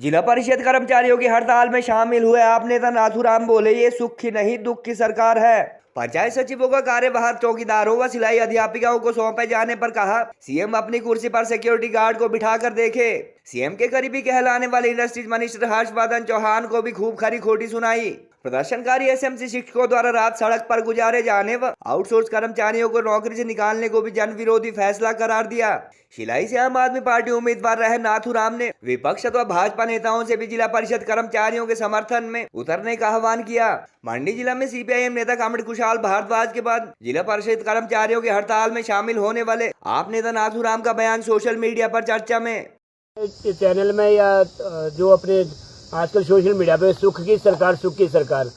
जिला परिषद कर्मचारियों की हड़ताल में शामिल हुए आप नेता नाथूराम बोले, ये सुख की नहीं दुख की सरकार है। पंचायत सचिवों का कार्यभार चौकीदारों व सिलाई अध्यापिकाओं को सौंपे जाने पर कहा, सीएम अपनी कुर्सी पर सिक्योरिटी गार्ड को बिठाकर देखे। सीएम के करीबी कहलाने वाले इंडस्ट्रीज मिनिस्टर हर्षवर्धन चौहान को भी खूब खरी खोटी सुनाई। प्रदर्शनकारी एसएमसी शिक्षकों द्वारा रात सड़क पर गुजारे जाने व आउटसोर्स कर्मचारियों को नौकरी से निकालने को भी जन विरोधी फैसला करार दिया। शिलाई से आम आदमी पार्टी उम्मीदवार रहे नाथूराम ने विपक्ष व भाजपा नेताओं से भी जिला परिषद कर्मचारियों के समर्थन में उतरने का आह्वान किया। मंडी जिला में सीपीआईएम नेता कॉमरेड कुशाल भारद्वाज के बाद जिला परिषद कर्मचारियों की हड़ताल में शामिल होने वाले आप नेता नाथूराम का बयान सोशल मीडिया पर चर्चा में। चैनल में या जो अपने आजकल सोशल मीडिया पे सुख की सरकार,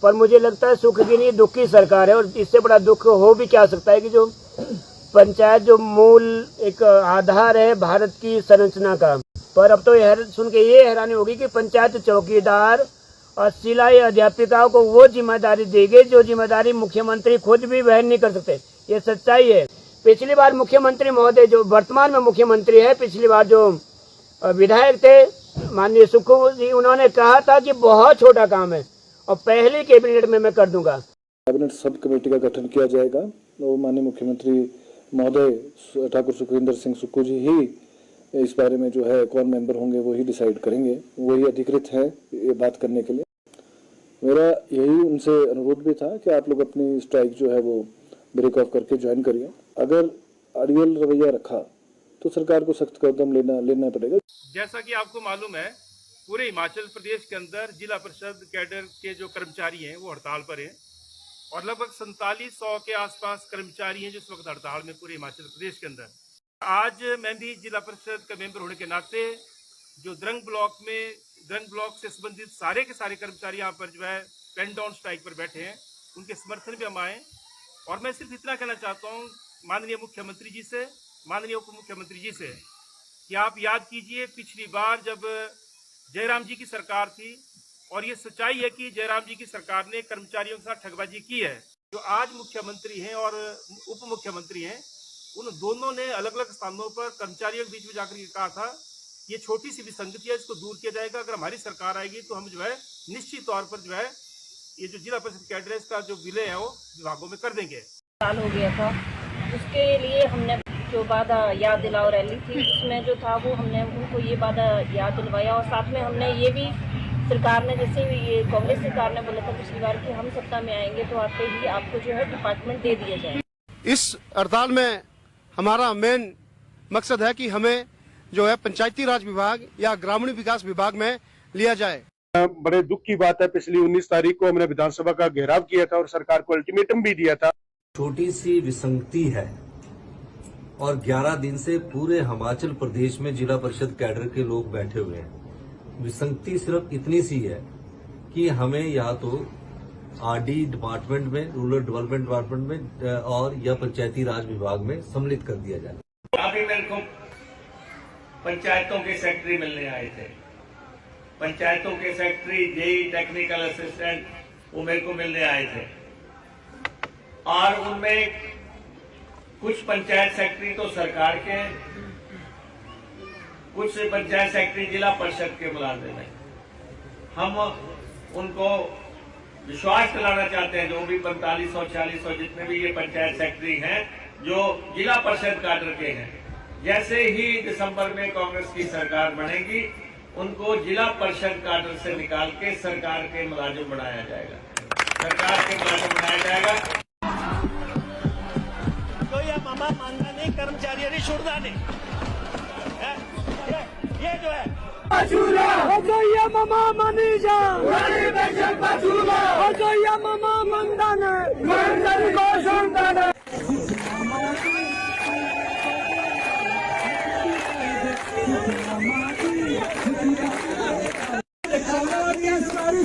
पर मुझे लगता है सुख की नहीं दुख की सरकार है। और इससे बड़ा दुख हो भी क्या सकता है कि जो पंचायत जो मूल एक आधार है भारत की संरचना का, पर अब तो सुन के ये हैरानी होगी कि पंचायत चौकीदार और सिलाई अध्यापिकाओं को वो जिम्मेदारी दी गई जो जिम्मेदारी मुख्यमंत्री खुद भी वहन नहीं कर सकते। ये सच्चाई है। पिछली बार मुख्यमंत्री महोदय जो वर्तमान में मुख्यमंत्री है, पिछली बार जो विधायक थे माननीय सुक्खू जी, उन्होंने कहा था कि बहुत छोटा काम है और पहली कैबिनेट में मैं कर दूंगा। कैबिनेट सब कमेटी का गठन किया जाएगा। वो माननीय मुख्यमंत्री महोदय ठाकुर सुखविंदर सिंह सुक्खू जी ही इस बारे में जो है कौन मेंबर होंगे वो ही डिसाइड करेंगे, वही अधिकृत है ये बात करने के लिए। मेरा यही उनसे अनुरोध भी था कि आप लोग अपनी स्ट्राइक जो है वो ब्रेक ऑफ करके ज्वाइन करिए। अगर अड़ियल रवैया रखा तो सरकार को सख्त कदम लेना पड़ेगा। जैसा कि आपको मालूम है, पूरे हिमाचल प्रदेश के अंदर जिला परिषद कैडर के जो कर्मचारी हैं वो हड़ताल पर हैं और लगभग 4700 के आसपास कर्मचारी हैं जो इस वक्त हड़ताल में पूरे हिमाचल प्रदेश के अंदर। आज मैं भी जिला परिषद का मेंबर होने के नाते जो द्रंग ब्लॉक से संबंधित सारे के सारे कर्मचारी यहाँ पर जो है पेन डाउन स्ट्राइक पर बैठे हैं, उनके समर्थन में हम आए। और मैं सिर्फ इतना कहना चाहता हूँ माननीय मुख्यमंत्री जी से, माननीय उप मुख्यमंत्री जी से, कि आप याद कीजिए पिछली बार जब जयराम जी की सरकार थी, और ये सच्चाई है कि जयराम जी की सरकार ने कर्मचारियों के साथ ठगबाजी की है। जो आज मुख्यमंत्री हैं और उप मुख्यमंत्री हैं, उन दोनों ने अलग अलग स्थानों पर कर्मचारियों के बीच में जाकर कहा था ये छोटी सी विसंगति है, इसको दूर किया जाएगा। अगर हमारी सरकार आएगी तो हम जो है निश्चित तौर पर जो है ये जो जिला परिषद कैडर है इसका जो विलय है वो विभागों में कर देंगे। साल हो गया था, उसके लिए हमने जो वादा याद दिलाओ रैली थी उसमें जो था वो हमने उनको ये वादा याद दिलवाया। और साथ में हमने ये भी सरकार ने, जैसे ये कांग्रेस सरकार ने बोला था पिछली बार कि हम सत्ता में आएंगे तो आते ही आपको जो है डिपार्टमेंट दे दिया जाए। इस हड़ताल में हमारा मेन मकसद है कि हमें जो है पंचायती राज विभाग या ग्रामीण विकास विभाग में लिया जाए। बड़े दुख की बात है, पिछली 19 तारीख को हमने विधानसभा का घेराव किया था और सरकार को अल्टीमेटम भी दिया था। छोटी सी विसंगति है और 11 दिन से पूरे हिमाचल प्रदेश में जिला परिषद कैडर के लोग बैठे हुए हैं। विसंगति सिर्फ इतनी सी है कि हमें या तो आरडी डिपार्टमेंट में, रूरल डेवलपमेंट डिपार्टमेंट में और या पंचायती राज विभाग में सम्मिलित कर दिया जाए। अभी मेरे को पंचायतों के सेक्रेटरी मिलने आए थे, पंचायतों के सेक्रेटरी, जेई, टेक्निकल असिस्टेंट, वो मेरे को मिलने आए थे। और उनमें कुछ पंचायत सेक्रेटरी तो सरकार के, कुछ पंचायत सेक्रेटरी जिला परिषद के मुलाजिम हैं। हम उनको विश्वास दिलाना चाहते हैं, जो भी 4500-4600 जितने भी ये पंचायत सेक्रेटरी हैं जो जिला परिषद कैडर के हैं, जैसे ही दिसंबर में कांग्रेस की सरकार बनेगी उनको जिला परिषद कैडर से निकाल के सरकार के मुलाजिम बनाया जाएगा, सरकार के मुलाजिम बनाया जाएगा। तो ये मामा मानना नहीं, कर्मचारियों ने छोड़ना नहीं, ये जो है ये मामा मनी जा ये मामा मंदन को सुनदन। सारी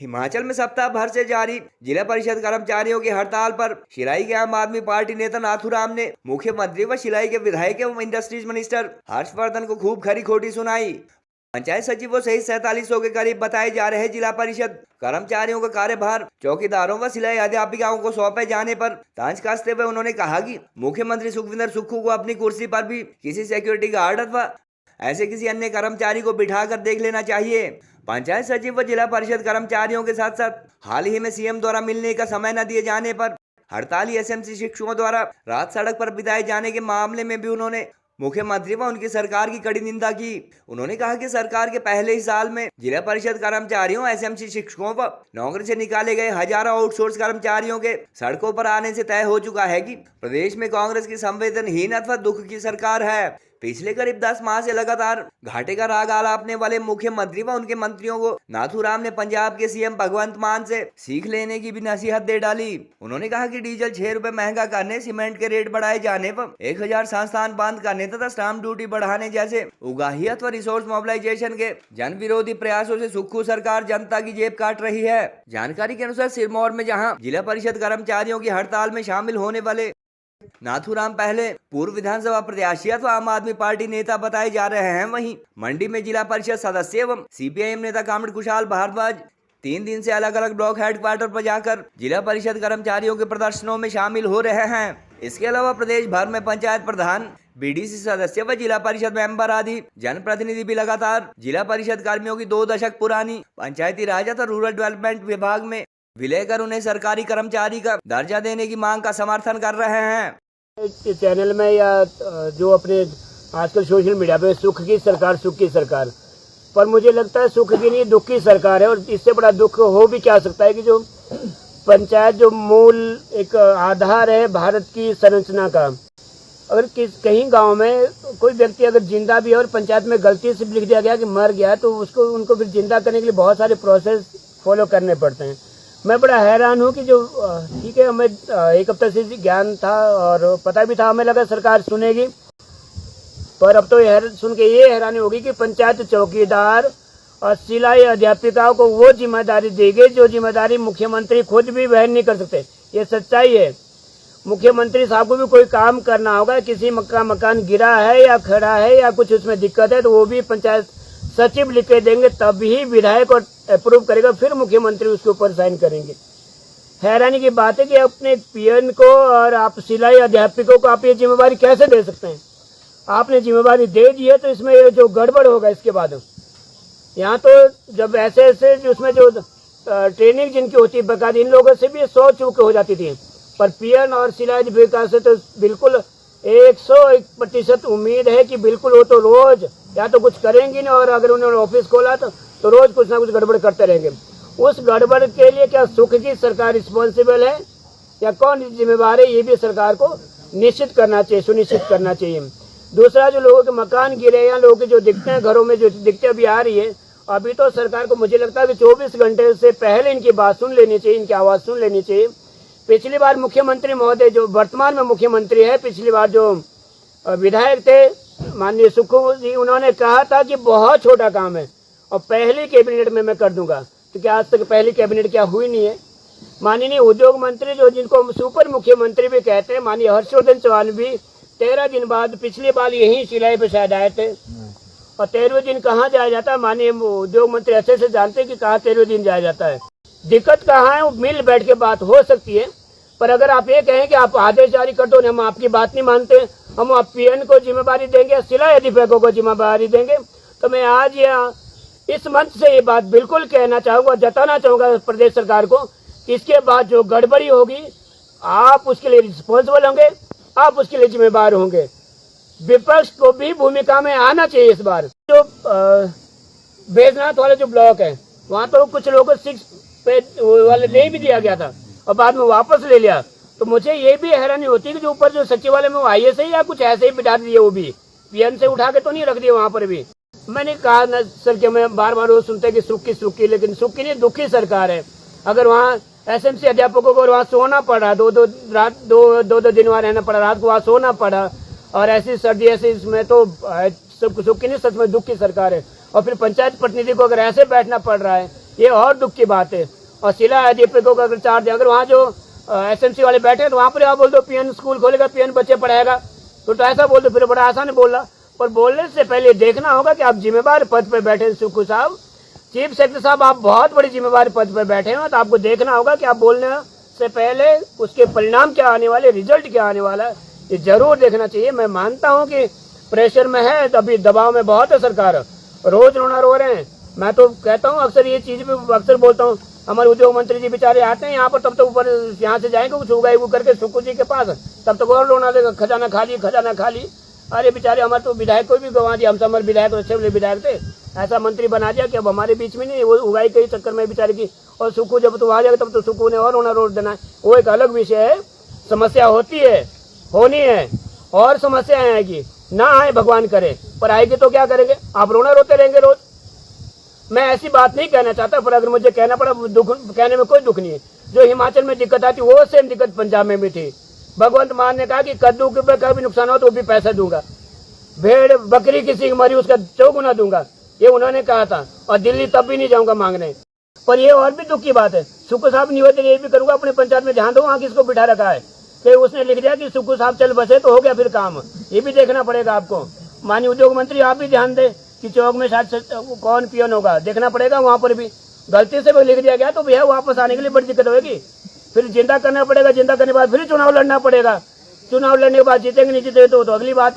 हिमाचल में सप्ताह भर से जारी जिला परिषद कर्मचारियों की हड़ताल पर शिलाई के आम आदमी पार्टी नेता नाथूराम ने मुख्यमंत्री व शिलाई के विधायक एवं इंडस्ट्रीज मिनिस्टर हर्षवर्धन को खूब खरी खोटी सुनाई। पंचायत सचिवों सहित 4700 के करीब बताए जा रहे जिला परिषद कर्मचारियों का कार्यभार चौकीदारों व सिलाई अध्यापिकाओं को सौंपे जाने पर तंज कसते हुए उन्होंने कहा कि मुख्यमंत्री सुखविंदर सुक्खू को अपनी कुर्सी पर भी किसी सिक्योरिटी गार्ड अथवा ऐसे किसी अन्य कर्मचारी को बिठाकर देख लेना चाहिए। पंचायत सचिव व जिला परिषद कर्मचारियों के साथ साथ हाल ही में सीएम द्वारा मिलने का समय न दिए जाने पर हड़ताली एसएमसी शिक्षकों द्वारा रात सड़क पर बिताए जाने के मामले में भी उन्होंने मुख्यमंत्री व उनकी सरकार की कड़ी निंदा की। उन्होंने कहा कि सरकार के पहले ही साल में जिला परिषद कर्मचारियों, एसएमसी शिक्षकों व नौकरी से निकाले गए हजारों आउटसोर्स कर्मचारियों के सड़कों पर आने से तय हो चुका है कि प्रदेश में कांग्रेस की संवेदनहीन अथवा दुख की सरकार है। पिछले करीब 10 माह से लगातार घाटे का राग आलापने वाले मुख्यमंत्री व उनके मंत्रियों को नाथूराम ने पंजाब के सीएम भगवंत मान से सीख लेने की भी नसीहत दे डाली। उन्होंने कहा कि डीजल 6 रुपए महंगा करने, सीमेंट के रेट बढ़ाए जाने पर 1000 संस्थान बंद करने तथा स्टाम्प ड्यूटी बढ़ाने जैसे उगाही अथवा रिसोर्स मोबिलाइजेशन के जन विरोधी प्रयासों से सुक्खू सरकार जनता की जेब काट रही है। जानकारी के अनुसार सिरमौर में जहाँ जिला परिषद कर्मचारियों की हड़ताल में शामिल होने वाले नाथूराम पहले पूर्व विधानसभा प्रत्याशी अथवा आम आदमी पार्टी नेता बताए जा रहे हैं, वहीं मंडी में जिला परिषद सदस्य एवं सीपीआईएम नेता कामरेड कुशाल भारद्वाज 3 दिन से अलग अलग ब्लॉक हेडक्वार्टर पर जाकर जिला परिषद कर्मचारियों के प्रदर्शनों में शामिल हो रहे हैं। इसके अलावा प्रदेश भर में पंचायत प्रधान, बीडीसी सदस्य व जिला परिषद मेंबर आदि जनप्रतिनिधि भी लगातार जिला परिषद कर्मियों की 2 दशक पुरानी पंचायती राज तथा रूरल डेवलपमेंट विभाग में विलय कर उन्हें सरकारी कर्मचारी का दर्जा देने की मांग का समर्थन कर रहे हैं। इस चैनल में या जो अपने आजकल सोशल मीडिया पे सुख की सरकार, पर मुझे लगता है सुख की नहीं दुख की सरकार है। और इससे बड़ा दुख हो भी क्या सकता है कि जो पंचायत जो मूल एक आधार है भारत की संरचना का, अगर कहीं गांव में कोई व्यक्ति अगर जिंदा भी है और पंचायत में गलती से लिख दिया गया कि मर गया, तो उनको फिर जिंदा करने के लिए बहुत सारे प्रोसेस फॉलो करने पड़ते हैं। मैं बड़ा हैरान हूँ कि जो ठीक है, हमें 1 हफ्ते से ज्ञान था और पता भी था, हमें लगा सरकार सुनेगी, पर अब तो सुन के ये हैरानी होगी कि पंचायत चौकीदार और सिलाई अध्यापिकाओं को वो जिम्मेदारी दी गई जो जिम्मेदारी मुख्यमंत्री खुद भी वहन नहीं कर सकते। ये सच्चाई है। मुख्यमंत्री साहब को भी कोई काम करना होगा, किसी का मकान गिरा है या खड़ा है या कुछ उसमें दिक्कत है, तो वो भी पंचायत सचिव लिख के देंगे, तभी विधायक और अप्रूव करेगा, फिर मुख्यमंत्री उसके ऊपर साइन करेंगे। हैरानी की बात है कि अपने पीएन को और आप सिलाई अध्यापकों को आप ये जिम्मेदारी कैसे दे सकते हैं? आपने जिम्मेदारी दे दी है तो इसमें जो गड़बड़ होगा इसके बाद यहाँ तो जब ऐसे उसमें जो ट्रेनिंग जिनकी होती है बकायदा, इन लोगों से भी 100 चूक हो जाती थी, पर पीएन और सिलाई अध्यापिका से तो बिल्कुल 101% उम्मीद है कि बिल्कुल वो तो रोज या तो कुछ करेंगी ना, और अगर उन्होंने ऑफिस खोला तो रोज कुछ ना कुछ गड़बड़ करते रहेंगे। उस गड़बड़ के लिए क्या सुख की सरकार रिस्पॉन्सिबल है या कौन जिम्मेवार है? ये भी सरकार को निश्चित करना चाहिए, सुनिश्चित करना चाहिए। दूसरा, जो लोगों के मकान गिरे या लोगों के जो दिखते हैं घरों में जो दिक्कतें अभी आ रही है, अभी तो सरकार को मुझे लगता है कि 24 घंटे से पहले इनकी बात सुन लेनी चाहिए, इनकी आवाज़ सुन लेनी चाहिए। पिछली बार मुख्यमंत्री महोदय जो वर्तमान में मुख्यमंत्री है, पिछली बार जो विधायक थे माननीय सुक्खू जी, उन्होंने कहा था कि बहुत छोटा काम है और पहली कैबिनेट में मैं कर दूंगा, तो क्या आज तक पहली कैबिनेट क्या हुई नहीं है? माननीय उद्योग मंत्री जो जिनको सुपर मुख्यमंत्री भी कहते हैं, माननीय हर्षवर्धन चौहान भी 13 दिन बाद पिछली बार यही सिलाई पे शायद आए थे, और 13वें दिन कहाँ जाया जाता है? माननीय उद्योग मंत्री अच्छे से जानते हैं कि कहाँ 13वें दिन जाया जाता है। दिक्कत कहाँ है? वो मिल बैठ के बात हो सकती है, पर अगर आप ये कहें कि आप आदेश जारी कर दो, हम आपकी बात नहीं मानते, हम आप पीएन को जिम्मेदारी देंगे, सिलाई अध्यापकों को जिम्मेदारी देंगे, तो मैं आज यहाँ इस मंच से ये बात बिल्कुल कहना चाहूँगा, जताना चाहूँगा प्रदेश सरकार को, इसके बाद जो गड़बड़ी होगी आप उसके लिए रिस्पॉन्सिबल होंगे, आप उसके लिए जिम्मेदार होंगे। विपक्ष को भी भूमिका में आना चाहिए इस बार। जो बैजनाथ वाले जो ब्लॉक है, वहाँ तो कुछ लोगों को 6 पे वाले दे भी दिया गया था और बाद में वापस ले लिया, तो मुझे ये भी हैरानी होती है कि जो ऊपर जो सचिवालय में वो आईएएस है या कुछ ऐसे ही बिठा दिए, वो भी पीएन से उठा के तो नहीं रख दिए वहाँ पर भी। मैंने कहा न सर कि मैं बार बार वो सुनते कि सुक्की, लेकिन सुक्की नहीं दुखी सरकार है। अगर वहाँ एसएमसी अध्यापकों को वहाँ सोना पड़ा, दो दो दिन वहाँ रहना पड़ा, रात को वहाँ सोना पड़ा, और ऐसी सर्दी ऐसी, इसमें तो सुक्की नहीं, सच में दुख की सरकार है। और फिर पंचायत प्रतिनिधि को अगर ऐसे बैठना पड़ रहा है, ये और दुख की बात है। और जिला अध्यापकों को अगर चार्ज अगर वहाँ जो एसएमसी वाले बैठे तो वहाँ पर आप बोल दो पीएन स्कूल खोलेगा, पीएन बच्चे पढ़ाएगा, तो ऐसा बोल दो, फिर बड़ा आसान है बोलना। पर बोलने से पहले देखना होगा कि आप जिम्मेवार पद पर बैठे हैं। सुक्खू साहब, चीफ सेक्रेटरी साहब, आप बहुत बड़ी जिम्मेवार पद पर बैठे हैं, तो आपको देखना होगा कि आप बोलने से पहले उसके परिणाम क्या आने वाले, रिजल्ट क्या आने वाला है, ये जरूर देखना चाहिए। मैं मानता हूँ कि प्रेशर में है, अभी दबाव में बहुत है सरकार, रोज रोना रो रहे हैं। मैं तो कहता हूँ अक्सर ये चीज भी अक्सर बोलता हूँ, हमारे उद्योग मंत्री जी बेचारे आते हैं यहाँ पर, तब तक ऊपर यहाँ से जाएंगे कुछ उगाई करके सुक्खू जी के पास, तब तक और रोना देगा, खजाना खाली। अरे बेचारे हमारे तो विधायक कोई भी गंवा दिया, हम सब हमारे विधायक अच्छे विधायक थे, ऐसा मंत्री बना दिया कि अब हमारे बीच में नहीं, वो उगाई के चक्कर में बेचारे की। और सुक्खू जब तो आ जाएगा तब तो सुक्खू ने और रोना रोक देना है, वो एक अलग विषय है। समस्या होती है, होनी है, और समस्याएं आएगी, ना आए भगवान करे, पर आएगी तो क्या करेंगे, आप रोना रोते रहेंगे रोज। मैं ऐसी बात नहीं कहना चाहता, पर अगर मुझे कहना पड़ा, दुख कहने में कोई दुख नहीं है। जो हिमाचल में दिक्कत आती वो सेम दिक्कत पंजाब में भी थी। भगवंत मान ने कहा कि कद्दू के का भी नुकसान हो तो भी पैसा दूंगा, भेड़ बकरी किसी की मरी उसका 4 गुना दूंगा, ये उन्होंने कहा था। और दिल्ली तब भी नहीं जाऊंगा मांगने। पर ये और भी दुख की बात है, सुक्खू साहब निवेदन ये भी करूंगा, अपने पंचायत में ध्यान दो वहाँ किसको बिठा रखा है, कि उसने लिख दिया कि सुक्खू साहब चल बसे तो हो गया फिर काम, ये भी देखना पड़ेगा आपको। माननीय उद्योग मंत्री आप भी ध्यान दे कि चौक में शायद कौन पियन होगा, देखना पड़ेगा। वहाँ पर भी गलती से भी लिख दिया गया तो भैया वापस आने के लिए बड़ी दिक्कत होगी, फिर जिंदा करना पड़ेगा, जिंदा करने के बाद फिर चुनाव लड़ना पड़ेगा, चुनाव लड़ने के बाद जीतेंगे नहीं जीते तो अगली बात है।